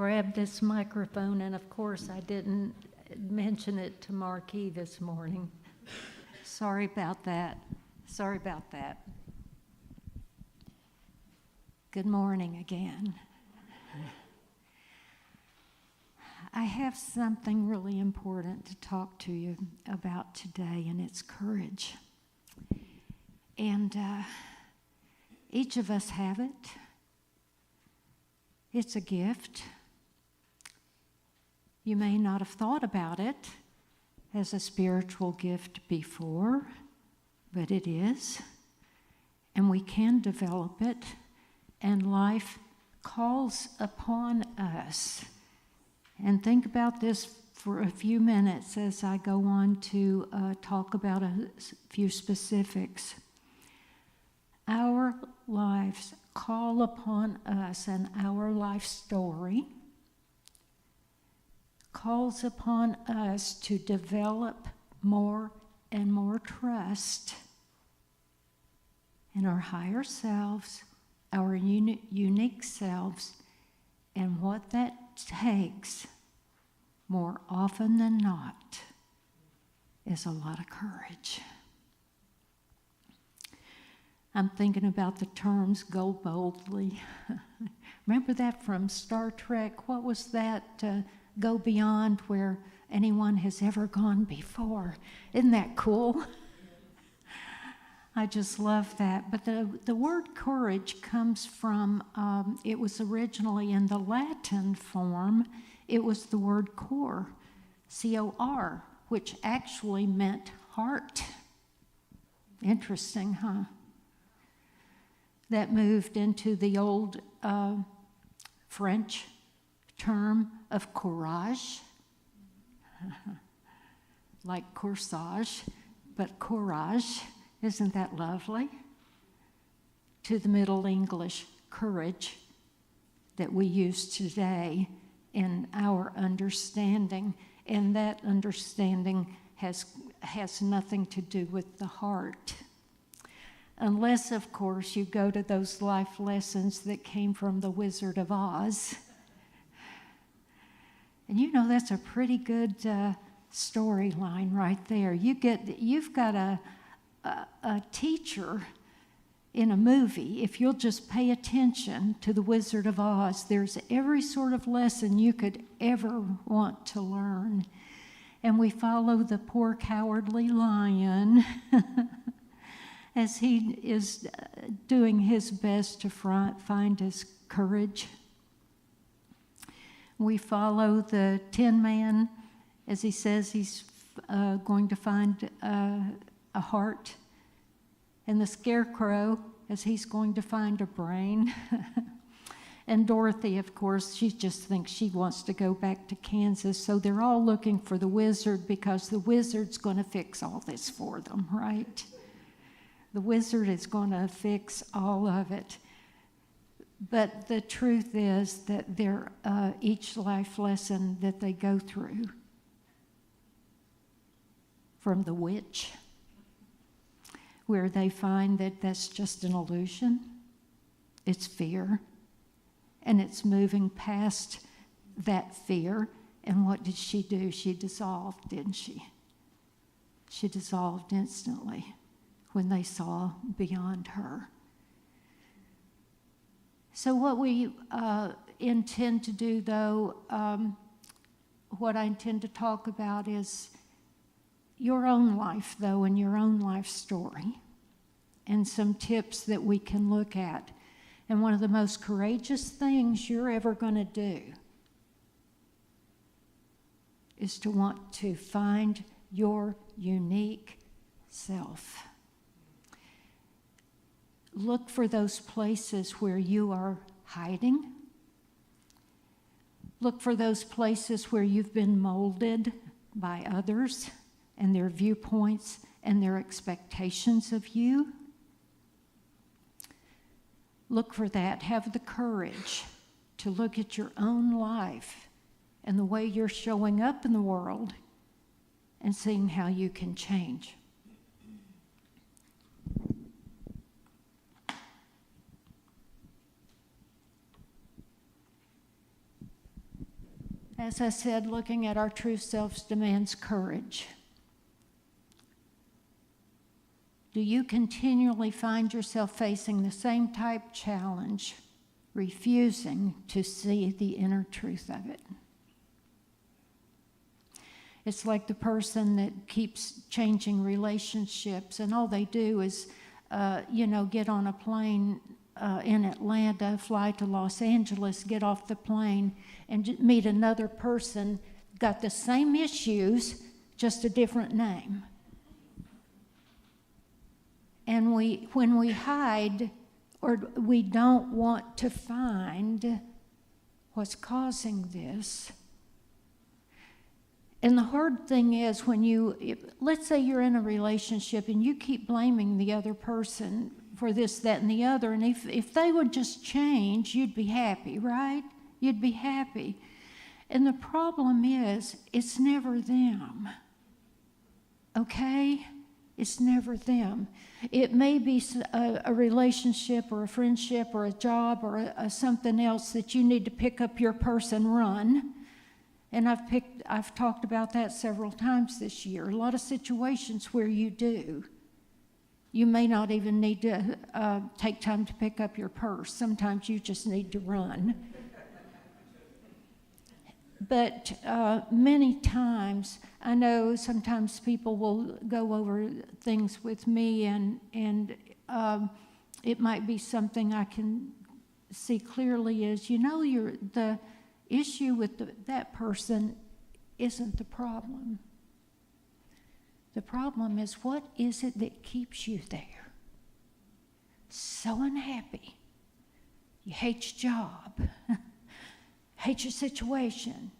grab this microphone, and of course I didn't mention it to Marquis this morning. Sorry about that. Sorry about that. Good morning again. I have something really important to talk to you about today, and it's courage. And each of us have it. It's a gift. You may not have thought about it as a spiritual gift before, but it is. And we can develop it, and life calls upon us. And think about this for a few minutes as I go on to talk about a few specifics. Our lives call upon us, and our life story calls upon us to develop more and more trust in our higher selves, our unique selves, and what that takes more often than not is a lot of courage. I'm thinking about the terms go boldly. Remember that from Star Trek? What was that? Go beyond where anyone has ever gone before. Isn't that cool? I just love that. But the word courage comes from, it was originally in the Latin form, it was the word cor, C-O-R, which actually meant heart. Interesting, huh? That moved into the old French term of courage, like corsage, but courage. Isn't that lovely? To the Middle English courage that we use today in our understanding, and that understanding has nothing to do with the heart. Unless, of course, you go to those life lessons that came from the Wizard of Oz. And you know that's a pretty good storyline right there. You've got a teacher in a movie. If you'll just pay attention to the Wizard of Oz, there's every sort of lesson you could ever want to learn. And we follow the poor cowardly lion as he is doing his best to find his courage. We follow the Tin Man as he says he's going to find a heart, and the Scarecrow as he's going to find a brain. And Dorothy, of course, she just thinks she wants to go back to Kansas, so they're all looking for the wizard because the wizard's going to fix all this for them, right? The wizard is going to fix all of it. But the truth is that each life lesson that they go through, from the witch, where they find that that's just an illusion, it's fear, and it's moving past that fear. And what did she do? She dissolved, didn't she? She dissolved instantly when they saw beyond her. So what we intend to do, though, what I intend to talk about is your own life, though, and your own life story, and some tips that we can look at. And one of the most courageous things you're ever going to do is to want to find your unique self. Look for those places where you are hiding. Look for those places where you've been molded by others and their viewpoints and their expectations of you. Look for that. Have the courage to look at your own life and the way you're showing up in the world and seeing how you can change. As I said, looking at our true selves demands courage. Do you continually find yourself facing the same type challenge, refusing to see the inner truth of it? It's like the person that keeps changing relationships, and all they do is, get on a plane in Atlanta, fly to Los Angeles, get off the plane, and meet another person, got the same issues, just a different name. And when we hide, or we don't want to find what's causing this. And the hard thing is let's say you're in a relationship and you keep blaming the other person for this, that, and the other, and if they would just change, you'd be happy, right? You'd be happy. And the problem is, it's never them, okay? It's never them. It may be a relationship or a friendship or a job or something else that you need to pick up your purse and run. And I've talked about that several times this year. A lot of situations where you do. You may not even need to take time to pick up your purse. Sometimes you just need to run. But many times, I know sometimes people will go over things with me, and it might be something I can see clearly is, the issue with that person isn't the problem. The problem is, what is it that keeps you there? So unhappy. You hate your job. Hate your situation.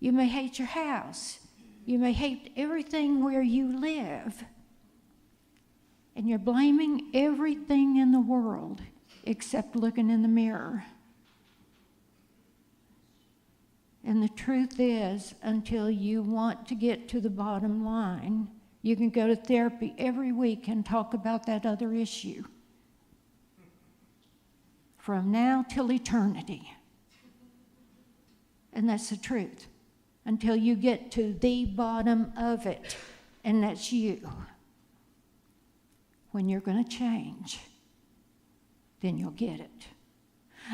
You may hate your house. You may hate everything where you live. And you're blaming everything in the world except looking in the mirror. And the truth is, until you want to get to the bottom line, you can go to therapy every week and talk about that other issue. From now till eternity. And that's the truth. Until you get to the bottom of it, and that's you. When you're going to change, then you'll get it.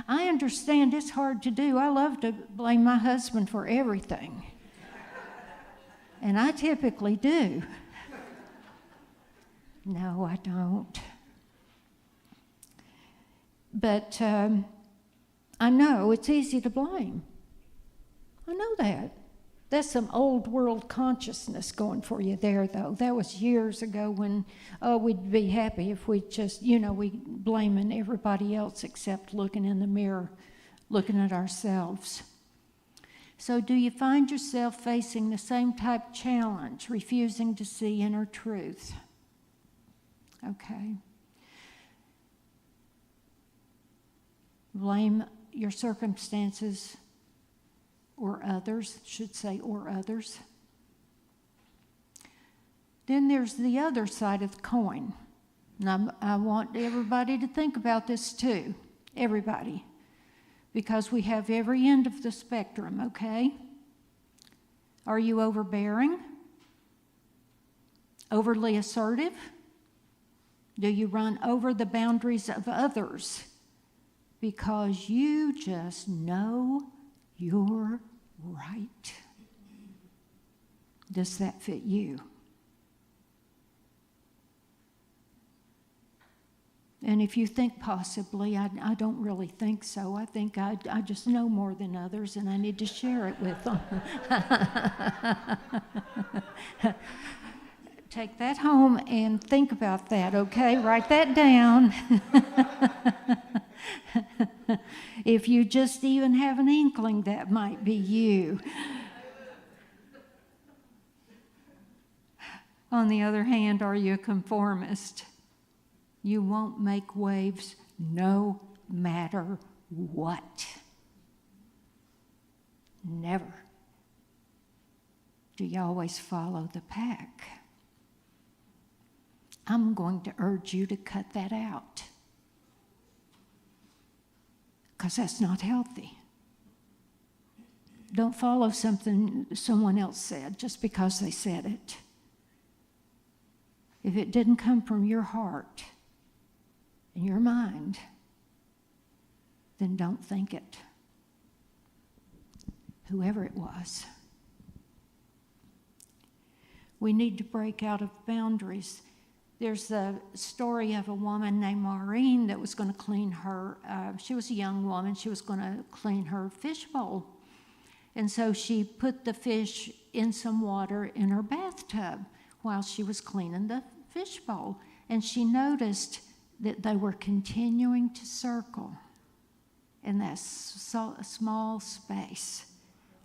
I understand it's hard to do. I love to blame my husband for everything. And I typically do. No, I don't. But I know it's easy to blame. I know that. That's some old world consciousness going for you there, though. That was years ago when we'd be happy if we just, we blaming everybody else except looking in the mirror, looking at ourselves. So do you find yourself facing the same type challenge, refusing to see inner truth? Okay. Blame your circumstances or others, or others. Then there's the other side of the coin. And I want everybody to think about this too, everybody, because we have every end of the spectrum, okay? Are you overbearing? Overly assertive? Do you run over the boundaries of others because you just know you're right? Does that fit you? And if you think possibly, I don't really think so. I think I just know more than others, and I need to share it with them. Take that home and think about that, okay? Write that down. If you just even have an inkling, that might be you. On the other hand, are you a conformist? You won't make waves no matter what. Never. Do you always follow the pack? I'm going to urge you to cut that out, because that's not healthy. Don't follow something someone else said just because they said it. If it didn't come from your heart and your mind, then don't think it. Whoever it was. We need to break out of boundaries. There's a story of a woman named Maureen that was going to clean her, she was a young woman, she was going to clean her fish bowl. And so she put the fish in some water in her bathtub while she was cleaning the fish bowl. And she noticed that they were continuing to circle in that small space.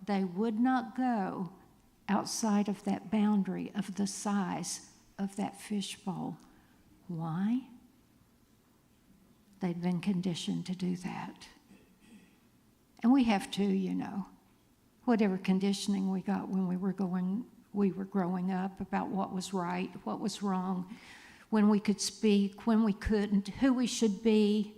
They would not go outside of that boundary of the size of that fish bowl. Why? They'd been conditioned to do that. And we have too, you know. Whatever conditioning we got when we were growing up about what was right, what was wrong, when we could speak, when we couldn't, who we should be.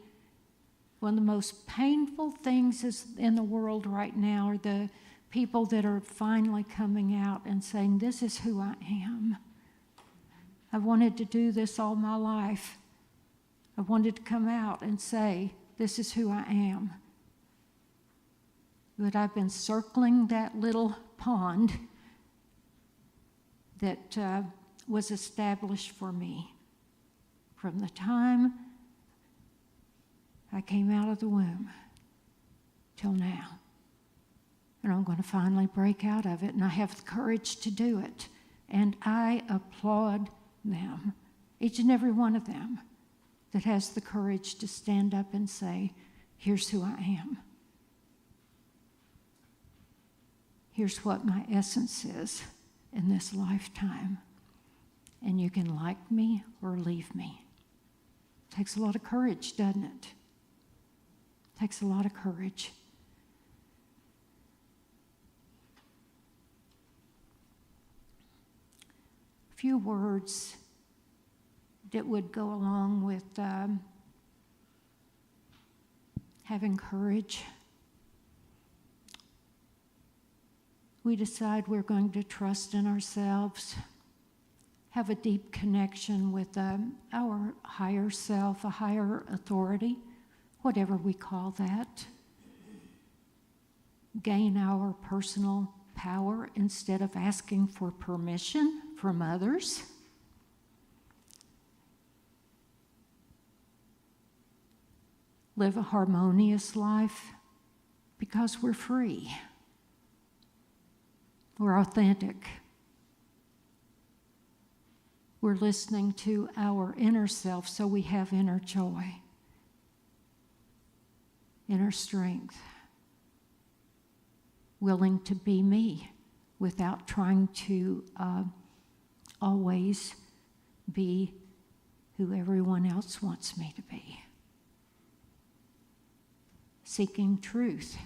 One of the most painful things in the world right now are the people that are finally coming out and saying, this is who I am. I've wanted to do this all my life. I wanted to come out and say, this is who I am. But I've been circling that little pond that was established for me from the time I came out of the womb till now. And I'm going to finally break out of it, and I have the courage to do it. And I applaud them, each and every one of them, that has the courage to stand up and say, here's who I am. Here's what my essence is in this lifetime. And you can like me or leave me. It takes a lot of courage, doesn't it? It takes a lot of courage. A few words that would go along with having courage. We decide we're going to trust in ourselves, have a deep connection with our higher self, a higher authority, whatever we call that. Gain our personal power instead of asking for permission from others. Live a harmonious life because we're free. We're authentic. We're listening to our inner self, so we have inner joy, inner strength, willing to be me without trying to always be who everyone else wants me to be. Seeking truth,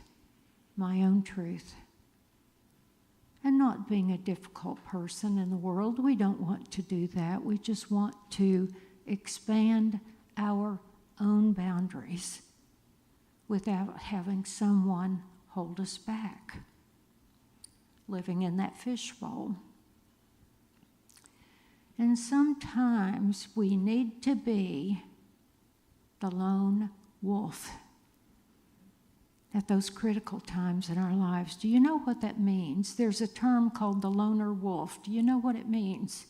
my own truth. And not being a difficult person in the world. We don't want to do that. We just want to expand our own boundaries without having someone hold us back. Living in that fishbowl. And sometimes we need to be the lone wolf at those critical times in our lives. Do you know what that means? There's a term called the loner wolf. Do you know what it means?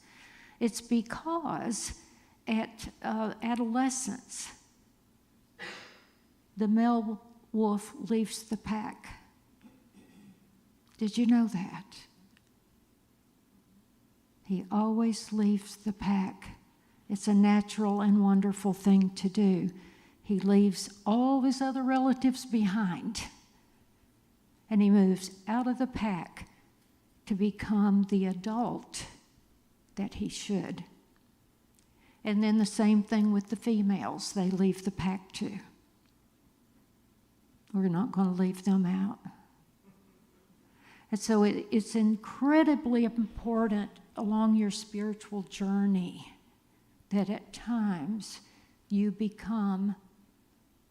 It's because at adolescence, the male wolf leaves the pack. Did you know that? He always leaves the pack. It's a natural and wonderful thing to do. He leaves all his other relatives behind, and he moves out of the pack to become the adult that he should. And then the same thing with the females. They leave the pack too. We're not going to leave them out. And so it's incredibly important along your spiritual journey that at times you become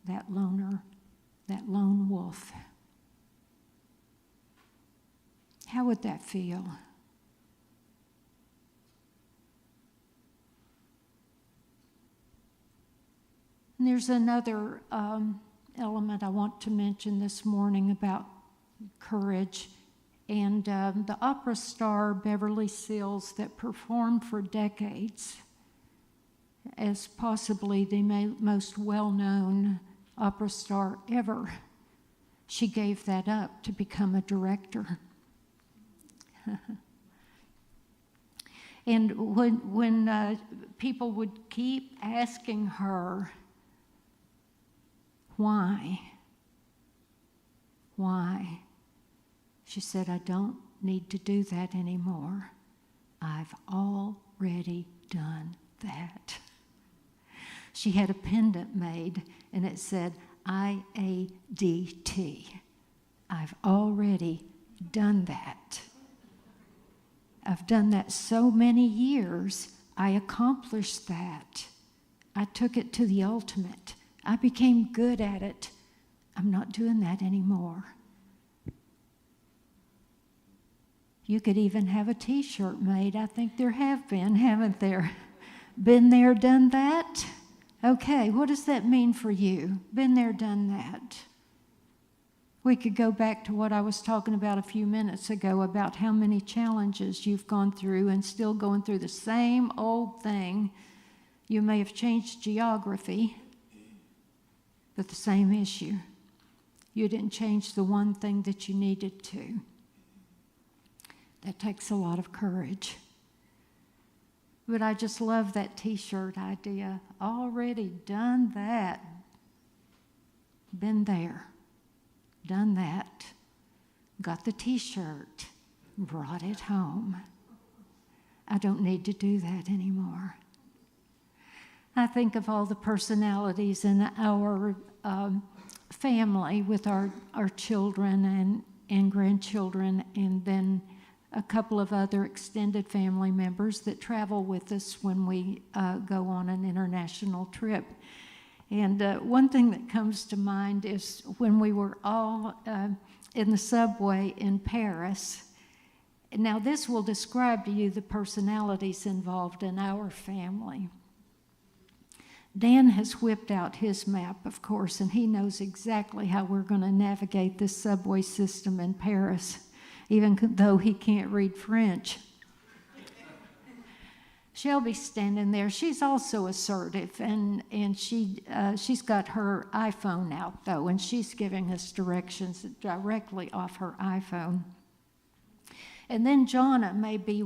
that loner, that lone wolf. How would that feel? And there's another element I want to mention this morning about courage. And the opera star Beverly Sills, that performed for decades as possibly the most well-known opera star ever, she gave that up to become a director. And when people would keep asking her, why? She said, I don't need to do that anymore. I've already done that. She had a pendant made, and it said, IADT. I've already done that. I've done that so many years. I accomplished that. I took it to the ultimate. I became good at it. I'm not doing that anymore. You could even have a t-shirt made. I think there have been, haven't there? Been there, done that? Okay, what does that mean for you? Been there, done that. We could go back to what I was talking about a few minutes ago about how many challenges you've gone through and still going through the same old thing. You may have changed geography, but the same issue. You didn't change the one thing that you needed to. That takes a lot of courage. But I just love that t-shirt idea. Already done that. Been there. Done that. Got the t-shirt. Brought it home. I don't need to do that anymore. I think of all the personalities in our family with our children and grandchildren, and then a couple of other extended family members that travel with us when we go on an international trip. And one thing that comes to mind is when we were all in the subway in Paris. Now, this will describe to you the personalities involved in our family. Dan has whipped out his map, of course, and he knows exactly how we're going to navigate this subway system in Paris, even though he can't read French. Shelby's standing there. She's also assertive, and she's got her iPhone out, though, and she's giving us directions directly off her iPhone. And then Jonna may be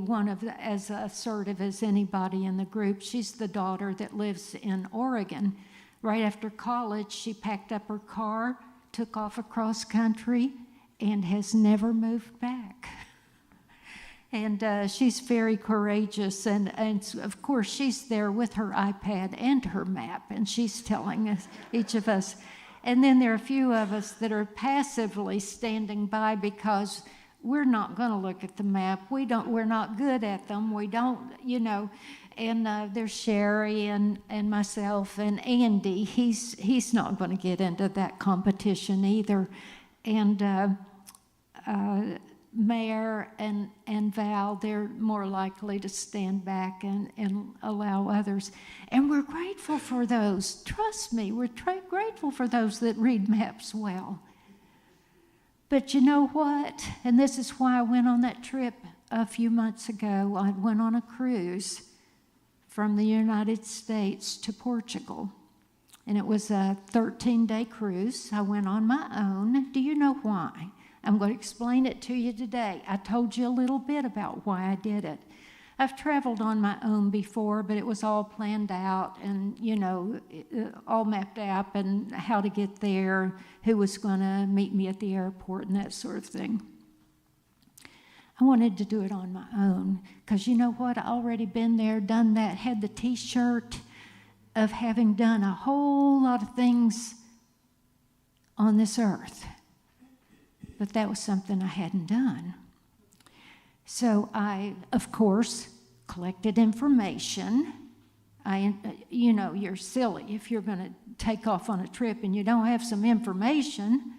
as assertive as anybody in the group. She's the daughter that lives in Oregon. Right after college, she packed up her car, took off across country, and has never moved back. And she's very courageous, and of course she's there with her iPad and her map, and she's telling us, each of us. And then there are a few of us that are passively standing by because we're not going to look at the map. We're not good at them. We don't, And there's Sherry and myself and Andy. He's not going to get into that competition either. And Mayor and Val, they're more likely to stand back and allow others. And we're grateful for those. Trust me, we're grateful for those that read maps well. But you know what? And this is why I went on that trip a few months ago. I went on a cruise from the United States to Portugal. And it was a 13-day cruise. I went on my own. Do you know why? I'm going to explain it to you today. I told you a little bit about why I did it. I've traveled on my own before, but it was all planned out and, all mapped out and how to get there, who was going to meet me at the airport and that sort of thing. I wanted to do it on my own because you know what? I already been there, done that, had the t-shirt of having done a whole lot of things on this earth. But that was something I hadn't done. So I, of course, collected information. You're silly if you're going to take off on a trip and you don't have some information.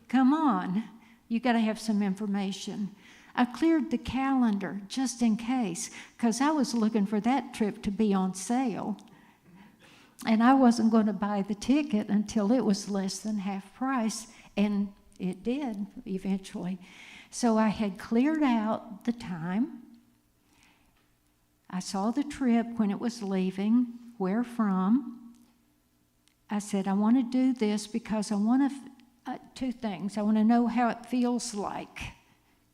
Come on, you got to have some information. I cleared the calendar just in case, because I was looking for that trip to be on sale. And I wasn't going to buy the ticket until it was less than half price, and it did eventually. So I had cleared out the time. I saw the trip when it was leaving, where from. I said, I want to do this because I want to, two things. I want to know how it feels like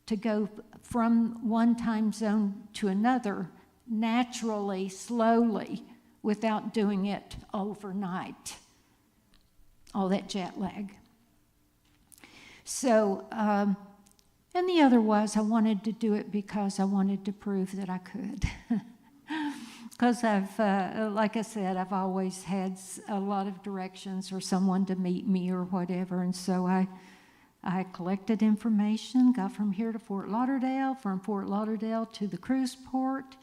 to go from one time zone to another naturally, slowly, without doing it overnight. All that jet lag. So, and the other was I wanted to do it because I wanted to prove that I could. Because I've, like I said, I've always had a lot of directions or someone to meet me or whatever, and so I collected information, got from here to Fort Lauderdale, from Fort Lauderdale to the cruise port,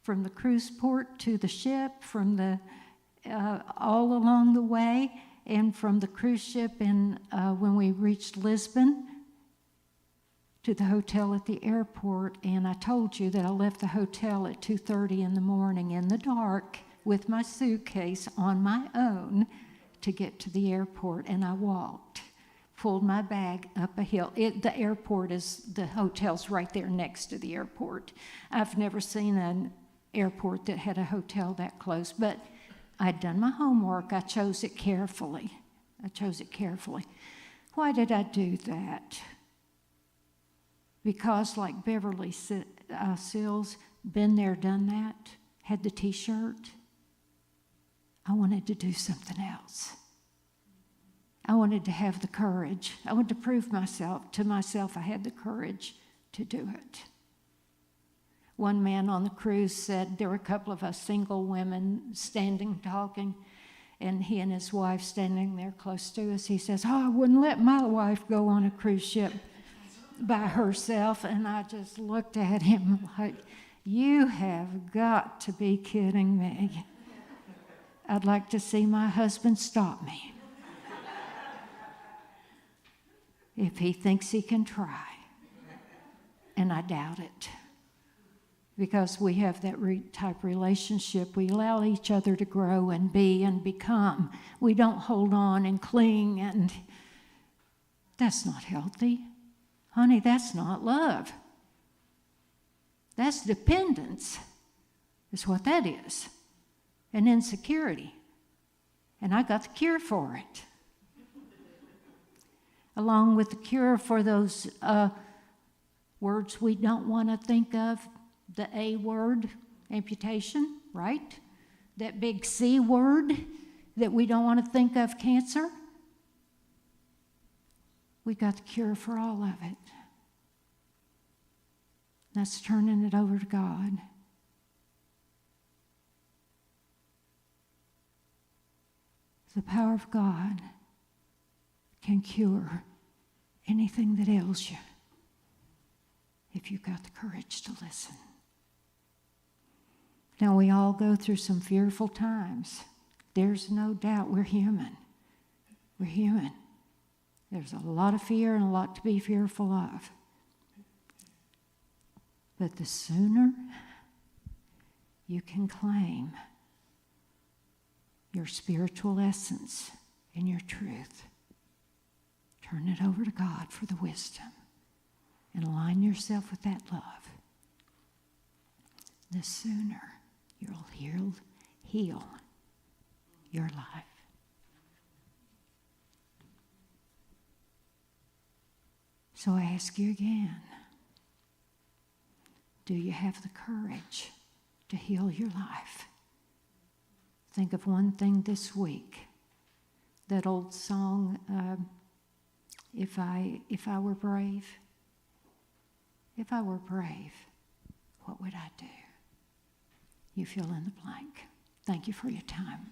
from the cruise port to the ship, from the all along the way, and from the cruise ship when we reached Lisbon to the hotel at the airport. And I told you that I left the hotel at 2:30 in the morning in the dark with my suitcase on my own to get to the airport, and I walked. Pulled my bag up a hill. The airport the hotel's right there next to the airport. I've never seen an airport that had a hotel that close, but I'd done my homework. I chose it carefully. Why did I do that? Because like Beverly Sills, been there, done that, had the t-shirt, I wanted to do something else. I wanted to have the courage. I wanted to prove to myself I had the courage to do it. One man on the cruise said, there were a couple of us single women standing talking, and he and his wife standing there close to us. He says, I wouldn't let my wife go on a cruise ship by herself. And I just looked at him like, you have got to be kidding me. I'd like to see my husband stop me if he thinks he can try. And I doubt it. Because we have that type relationship. We allow each other to grow and be and become. We don't hold on and cling, and that's not healthy. Honey, that's not love. That's dependence, is what that is. And insecurity. And I got the cure for it. Along with the cure for those words we don't want to think of, the A word, amputation, right? That big C word that we don't want to think of, cancer. We got the cure for all of it. That's turning it over to God. The power of God can cure anything that ails you if you've got the courage to listen. Now, we all go through some fearful times. There's no doubt we're human. We're human. There's a lot of fear and a lot to be fearful of. But the sooner you can claim your spiritual essence and your truth, turn it over to God for the wisdom and align yourself with that love, the sooner you'll heal your life. So I ask you again, do you have the courage to heal your life? Think of one thing this week. That old song, If I Were Brave. If I were brave, what would I do? You fill in the blank. Thank you for your time.